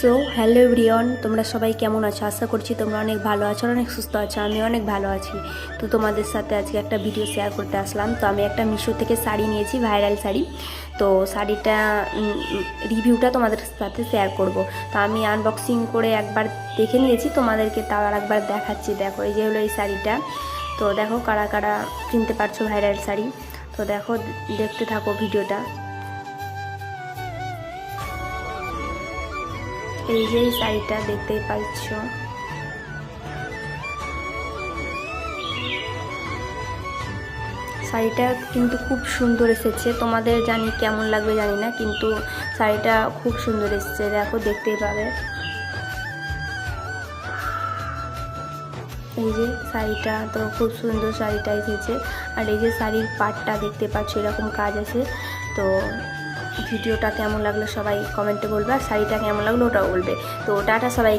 So hello everyone, তোমরা সবাই কেমন আছো? আশা করছি তোমরা অনেক ভালো আছো, অনেক সুস্থ আছো। আমি অনেক ভালো আছি। তো তোমাদের সাথে আজকে একটা ভিডিও শেয়ার করতে আসলাম। তো আমি একটা মিশো থেকে শাড়ি নিয়েছি, ভাইরাল শাড়ি। তো শাড়িটা রিভিউটা তোমাদের সাথে শেয়ার করব। তো আমি আনবক্সিং করে একবার দেখে নিয়েছি, তোমাদেরকে তাও আর একবার দেখাচ্ছি। দেখো, এই যে হলো এই শাড়িটা। তো দেখো কারা কারা চিনতে পারছো ভাইরাল শাড়ি। তো দেখো, দেখতে থাকো ভিডিওটা। এই যে এই শাড়িটা দেখতেই পাচ্ছ। শাড়িটা কিন্তু খুব সুন্দর এসেছে। তোমাদের জানি কেমন লাগবে জানি না, কিন্তু শাড়িটা খুব সুন্দর এসেছে। দেখো, দেখতেই পাবে। এই যে শাড়িটা, তো খুব সুন্দর শাড়িটা এসেছে। আর এই যে শাড়ির পাটটা দেখতে পাচ্ছ, এরকম কাজ আছে। তো ভিডিওটা কেমন লাগলো সবাই কমেন্টে বলবে, আর শাড়িটা কেমন লাগলো ওটাও বলবে। তো টাটা সবাই।